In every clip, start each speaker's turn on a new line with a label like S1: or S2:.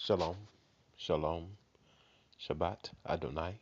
S1: Shalom, Shalom, Shabbat Adonai.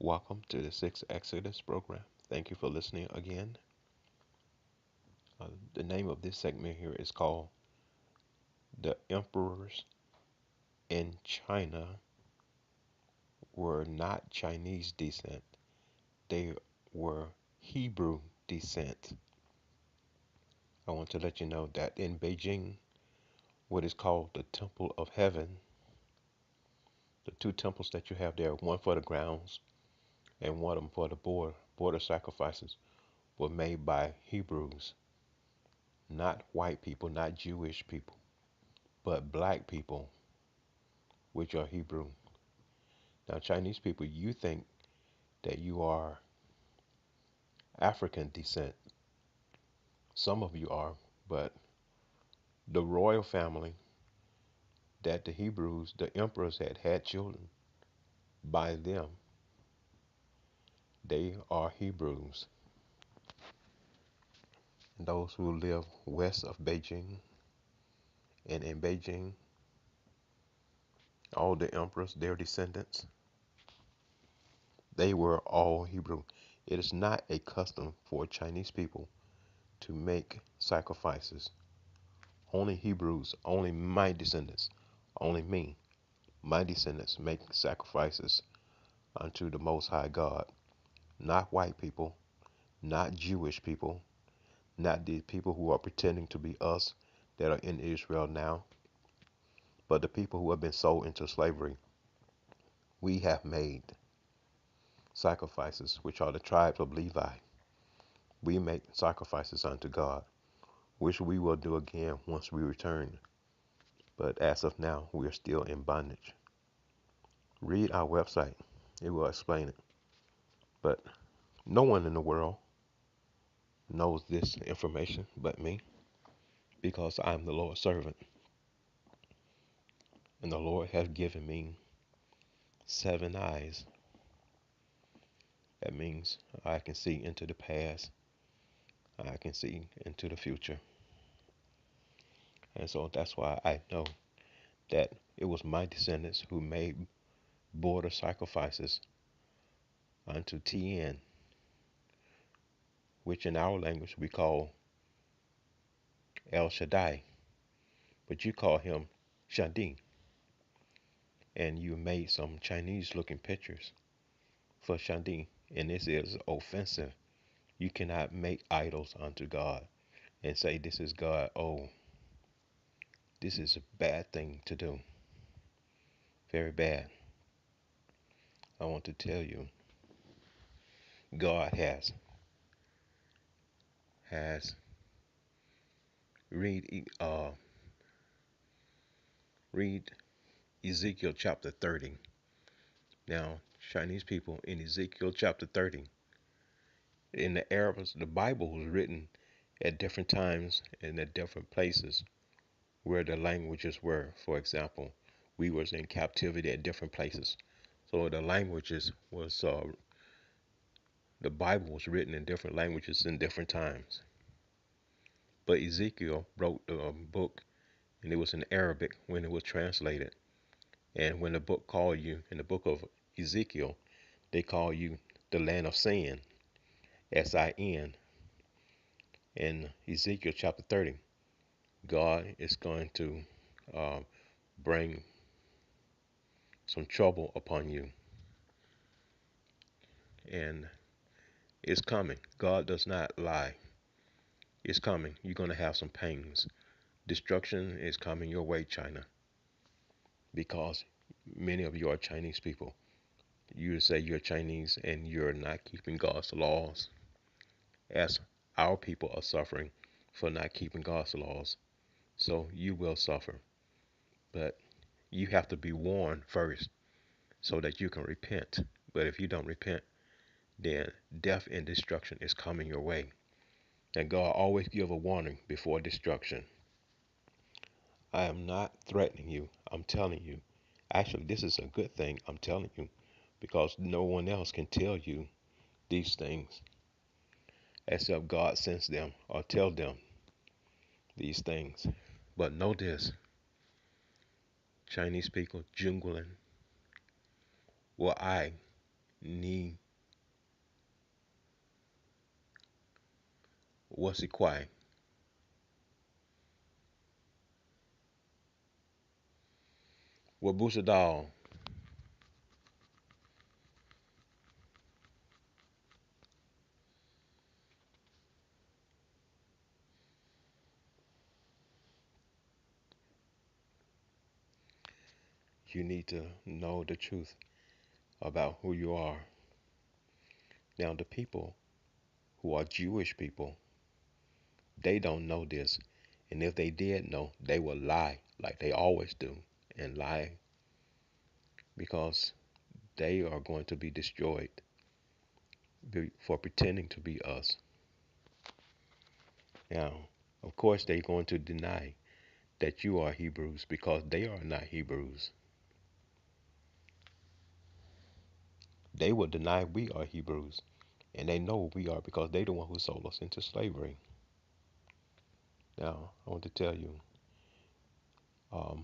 S1: Welcome to the Sixth Exodus program. Thank you for listening again. The name of this segment here is called The Emperors in China Were Not Chinese Descent, They Were Hebrew Descent. I want to let you know that in Beijing, what is called the Temple of Heaven, the two temples that you have there, one for the grounds and one of them for the border sacrifices, were made by Hebrews. Not white people, not Jewish people, but black people, which are Hebrew. Now, Chinese people, you think that you are African descent. Some of you are, but the royal family that the Hebrews, the emperors had children by them, they are Hebrews. And those who live west of Beijing and in Beijing, all the emperors, their descendants, they were all Hebrew. It is not a custom for Chinese people to make sacrifices. Only Hebrews, only my descendants, only me, my descendants make sacrifices unto the Most High God. Not white people, not Jewish people, not the people who are pretending to be us that are in Israel now, but the people who have been sold into slavery. We have made sacrifices, which are the tribes of Levi. We make sacrifices unto God, which we will do again once we return. But as of now, we are still in bondage. Read our website, it will explain it. But no one in the world knows this information but me, because I'm the Lord's servant. And the Lord has given me 7 eyes. That means I can see into the past, I can see into the future. And so that's why I know that it was my descendants who made border sacrifices unto Tien, which in our language we call El Shaddai, but you call him Shadi. And you made some Chinese looking pictures for Shadi, and this is offensive. You cannot make idols unto God and say this is God. Oh, this is a bad thing to do. Very bad. I want to tell you, God has read read Ezekiel chapter 30. Now, Chinese people, in Ezekiel chapter 30, in the Arabs, the Bible was written at different times and at different places where the languages were. For example, we was in captivity at different places, so the languages was the Bible was written in different languages in different times. But Ezekiel wrote the book, and it was in Arabic when it was translated. And when the book called you in the book of Ezekiel, they call you the land of sin, Sin. In Ezekiel chapter 30, God is going to uh, bring some trouble upon you, and it's coming. God does not lie. It's coming. You're going to have some pains. Destruction is coming your way, China, because many of you are Chinese people. You say you're Chinese and you're not keeping God's laws, as our people are suffering for not keeping God's laws. So you will suffer. But you have to be warned first so that you can repent. But if you don't repent, then death and destruction is coming your way. And God always give a warning before destruction. I am not threatening you. I'm telling you. Actually, this is a good thing. I'm telling you because no one else can tell you these things except God sends them or tell them these things. But know this, Chinese people jungling. Well, I ni what's it quite? Well, Busadal, you need to know the truth about who you are. Now, the people who are Jewish people, they don't know this. And if they did know, they would lie like they always do and lie because they are going to be destroyed for pretending to be us. Now, of course, they're going to deny that you are Hebrews because they are not Hebrews. They will deny we are Hebrews, and they know we are because they the one who sold us into slavery. Now, I want to tell you,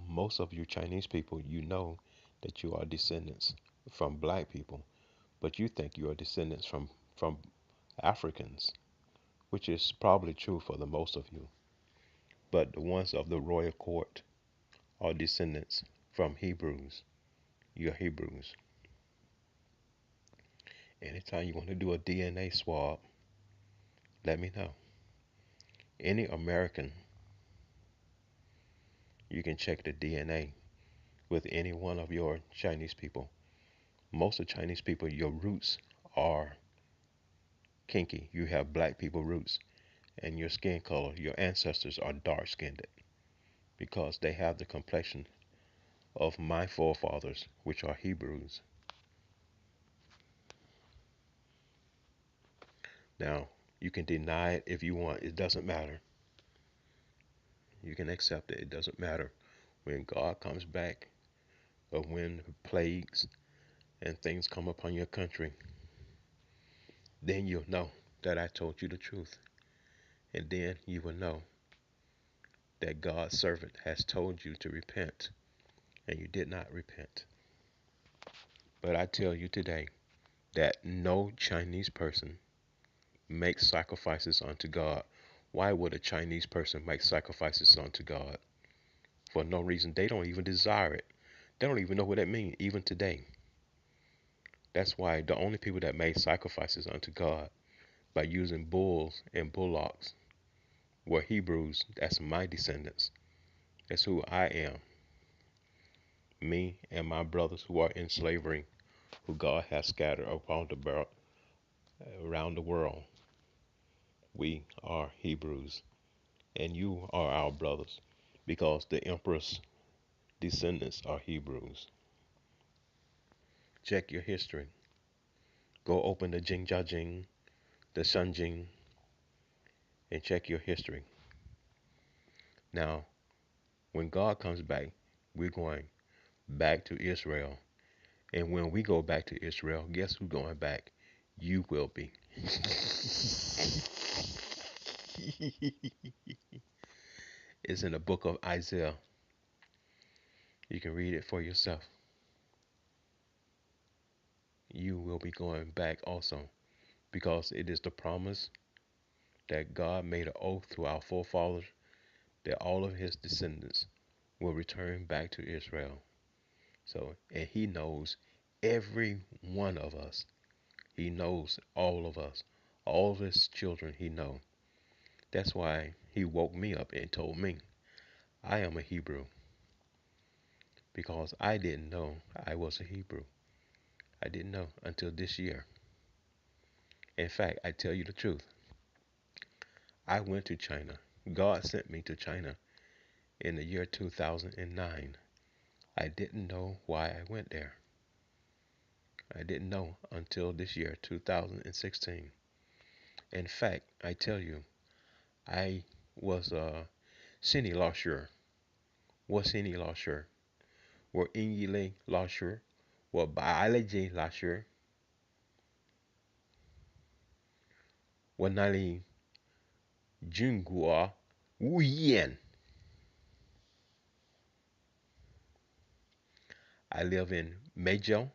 S1: most of you Chinese people, you know that you are descendants from black people, but you think you are descendants from Africans, which is probably true for the most of you. But the ones of the royal court are descendants from Hebrews. You're Hebrews. Anytime you want to do a DNA swab, let me know. Any American, you can check the DNA with any one of your Chinese people. Most of Chinese people, your roots are kinky. You have black people roots, and your skin color, your ancestors are dark skinned because they have the complexion of my forefathers, which are Hebrews. Now, you can deny it if you want, it doesn't matter. You can accept it, it doesn't matter. When God comes back, or when plagues and things come upon your country, then you'll know that I told you the truth. And then you will know that God's servant has told you to repent, and you did not repent. But I tell you today that no Chinese person makes sacrifices unto God. Why would a Chinese person make sacrifices unto God? For no reason. They don't even desire it. They don't even know what that means, even today. That's why the only people that made sacrifices unto God by using bulls and bullocks were Hebrews. That's my descendants. That's who I am. Me and my brothers who are in slavery, who God has scattered around the world. We are Hebrews, and you are our brothers, because the emperor's descendants are Hebrews. Check your history. Go open the Jingjia-Jing, the Shanjing, and check your history. Now, when God comes back, we're going back to Israel. And when we go back to Israel, guess who's going back? You will be. It's in the book of Isaiah. You can read it for yourself. You will be going back also, because it is the promise that God made an oath to our forefathers that all of his descendants will return back to Israel. So, and he knows every one of us. He knows all of us. All of his children he knows. That's why he woke me up and told me I am a Hebrew, because I didn't know I was a Hebrew. I didn't know until this year. In fact, I tell you the truth. I went to China. God sent me to China in the year 2009. I didn't know why I went there. I didn't know until this year, 2016. In fact, I tell you, I was Sini Lasher. Was Sini Lasher. Were Ingile Lasher. Were Biology Lasher. Were Nali Jungua Wuyen. I live in Meizhou,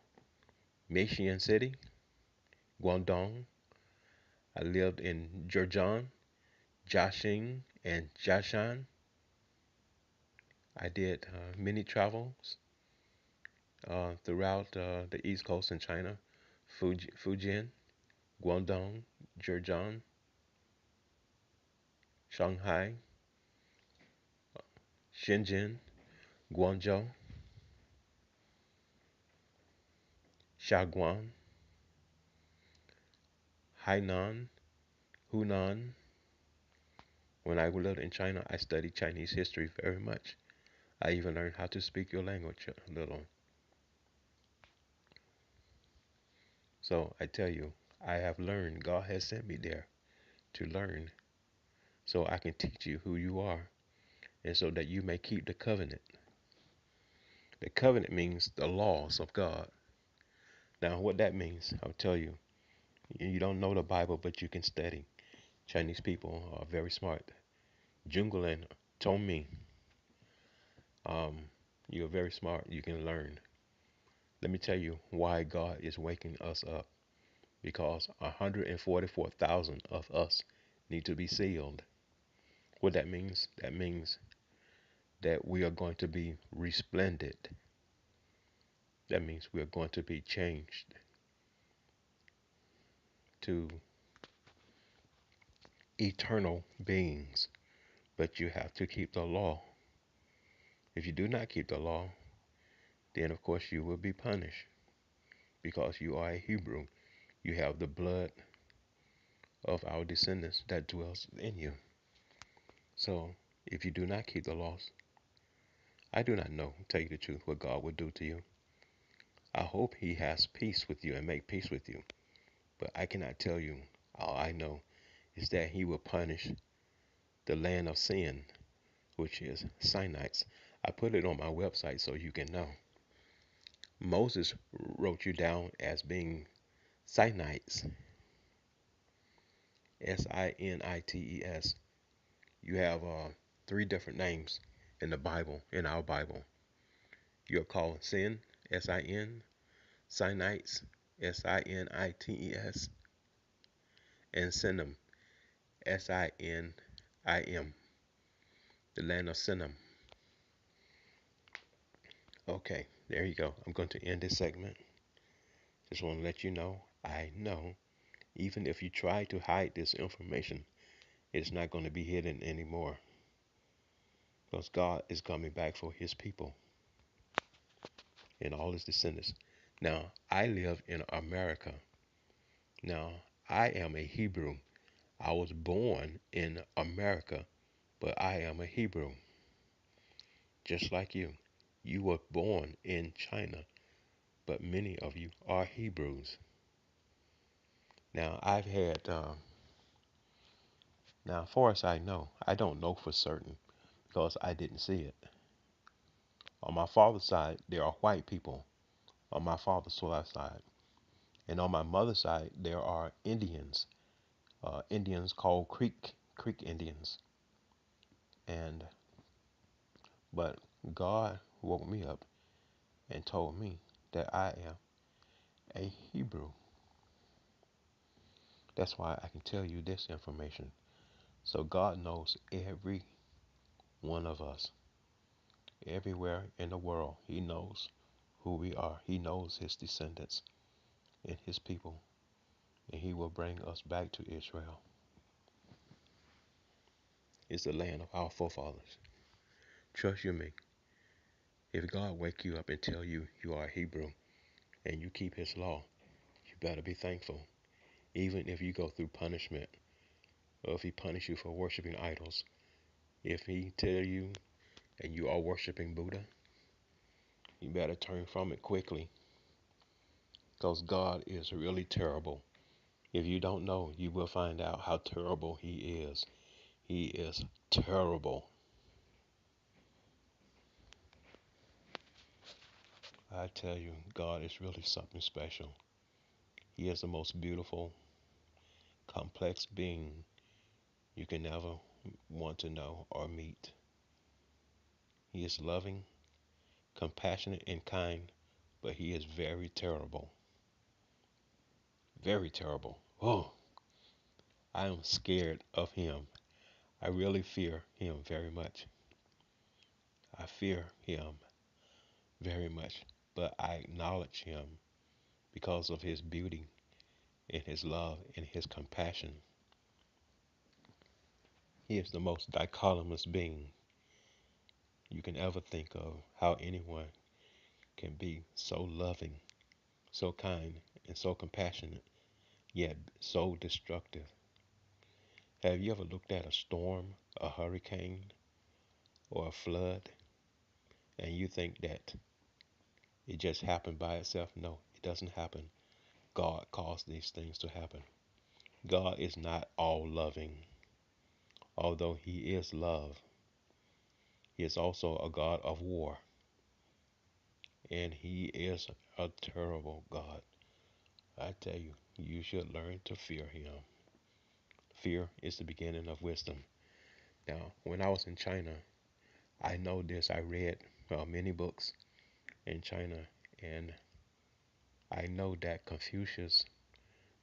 S1: Meixian City, Guangdong. I lived in Zhejiang, Jiaxing, and Jiashan. I did many travels throughout the East Coast in China, Fujian, Guangdong, Zhejiang, Shanghai, Shenzhen, Guangzhou, Shaoguan, Hainan, Hunan. When I lived in China, I studied Chinese history very much. I even learned how to speak your language a little. So I tell you, I have learned. God has sent me there to learn so I can teach you who you are and so that you may keep the covenant. The covenant means the laws of God. Now, what that means, I'll tell you. You don't know the Bible, but you can study. Chinese people are very smart. Junglein told me, um, you're very smart. You can learn. Let me tell you why God is waking us up. Because 144,000 of us need to be sealed. What that means that we are going to be resplendent. That means we are going to be changed to eternal beings. But you have to keep the law. If you do not keep the law, then of course you will be punished because you are a Hebrew. You have the blood of our descendants that dwells in you. So if you do not keep the laws, I do not know, tell you the truth, what God will do to you. I hope he has peace with you and make peace with you. But I cannot tell you. All I know is that he will punish the land of sin, which is Sinites. I put it on my website so you can know. Moses wrote you down as being Sinites, Sinites. You have three different names in the Bible, in our Bible. You're called Sin, Sin, Sinites, Sinites, and Sinim, Sinim, the land of Sinim. Okay, there you go. I'm going to end this segment. Just want to let you know, I know, even if you try to hide this information, it's not going to be hidden anymore. Because God is coming back for his people and all his descendants. Now, I live in America. Now, I am a Hebrew. I was born in America, but I am a Hebrew. Just like you. You were born in China, but many of you are Hebrews. Now, now, as far as I know, I don't know for certain because I didn't see it. On my father's side, there are white people on my father's side. And on my mother's side, there are Indians, Indians called Creek Indians. And but God woke me up and told me that I am a Hebrew. That's why I can tell you this information. So God knows every one of us, everywhere in the world. He knows who we are. He knows his descendants and his people. And he will bring us back to Israel. It's the land of our forefathers. Trust you me. If God wake you up and tell you you are a Hebrew and you keep his law, you better be thankful. Even if you go through punishment, or if he punish you for worshiping idols, if he tell you and you are worshiping Buddha, you better turn from it quickly. Because God is really terrible. If you don't know, you will find out how terrible he is. He is terrible. I tell you, God is really something special. He is the most beautiful, complex being you can ever want to know or meet. He is loving, compassionate, and kind but he is very terrible. Very terrible. Oh, I am scared of him. I really fear him very much. I fear him very much, but I acknowledge him because of his beauty and his love and his compassion. He is the most dichotomous being you can ever think of. How anyone can be so loving, so kind, and so compassionate, yet so destructive. Have you ever looked at a storm, a hurricane, or a flood, and you think that it just happened by itself? No, it doesn't happen. God caused these things to happen. God is not all loving. Although he is love, he is also a God of war. And he is a terrible God. I tell you, you should learn to fear him. Fear is the beginning of wisdom. Now, when I was in China, I know this. I read many books in China, and I know that Confucius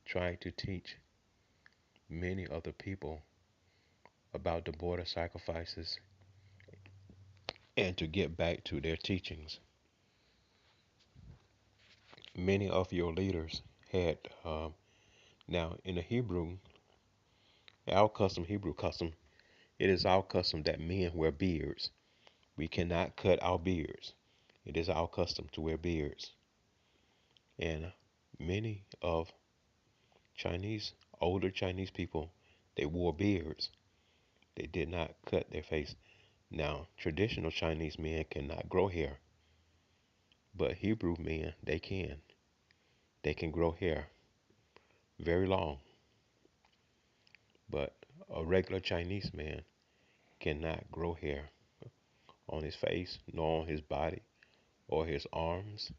S1: tried to teach many other people about the border sacrifices and to get back to their teachings. Many of your leaders had, now in the Hebrew, our custom, Hebrew custom, it is our custom that men wear beards. We cannot cut our beards. It is our custom to wear beards. And many of Chinese, older Chinese people, they wore beards. They did not cut their face. Now, traditional Chinese men cannot grow hair, but Hebrew men, they can. They can grow hair very long, but a regular Chinese man cannot grow hair on his face, nor on his body, or his arms,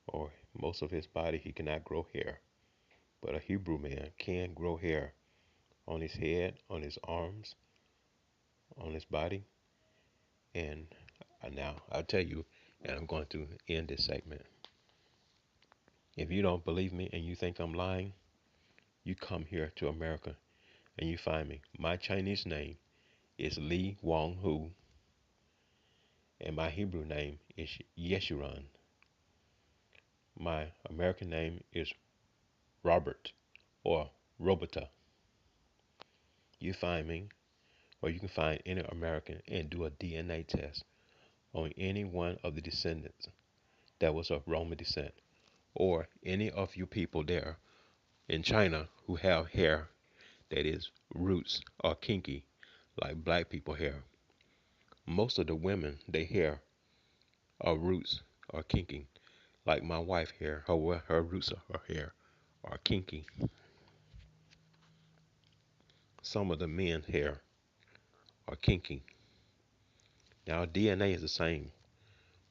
S1: or most of his body. He cannot grow hair. But a Hebrew man can grow hair on his head, on his arms, on his body. And now I'll tell you, and I'm going to end this segment. If you don't believe me and you think I'm lying, you come here to America and you find me. My Chinese name is Lee Wong Hu, and my Hebrew name is Yeshurun. My American name is Robert or Robota. You find me, or you can find any American and do a DNA test on any one of the descendants that was of Roman descent, or any of you people there in China who have hair that is roots or kinky, like black people hair. Most of the women, they hair are roots or kinky, like my wife hair, her roots of her hair are kinky. Some of the men's hair are kinky. Now DNA is the same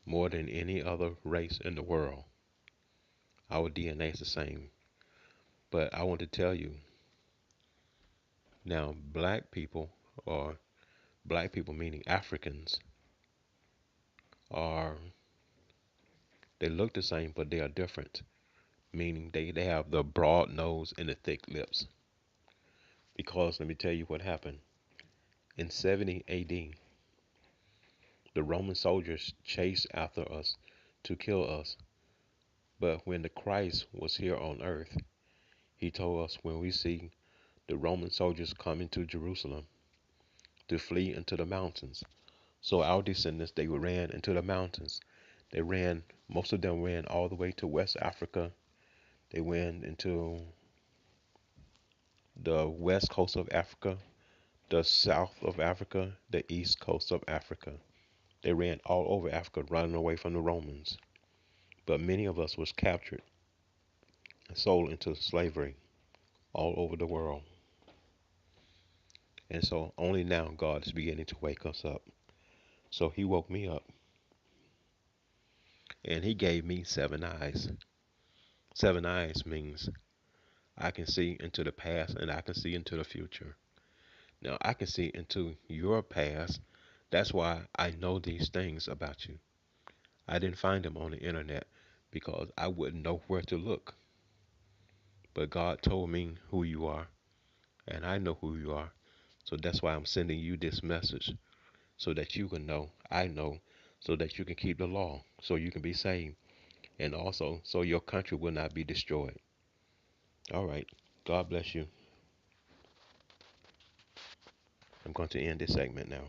S1: more than any other race in the world. Our DNA is the same. But I want to tell you now, or black people meaning Africans, are they look the same, but they are different. Meaning they have the broad nose and the thick lips. Because let me tell you what happened. In 70 AD, the Roman soldiers chased after us to kill us. But when the Christ was here on earth, he told us when we see the Roman soldiers coming to Jerusalem to flee into the mountains. So our descendants, they ran into the mountains. They ran, most of them ran all the way to West Africa. They went into the west coast of Africa, the south of Africa, the east coast of Africa. They ran all over Africa running away from the Romans. But many of us was captured and sold into slavery all over the world. And so only now God is beginning to wake us up. So he woke me up and he gave me 7 eyes. 7 eyes means I can see into the past and I can see into the future. Now I can see into your past. That's why I know these things about you. I didn't find him on the internet because I wouldn't know where to look. But God told me who you are, and I know who you are. So that's why I'm sending you this message so that you can know, I know, so that you can keep the law, so you can be saved, and also so your country will not be destroyed. All right. God bless you. I'm going to end this segment now.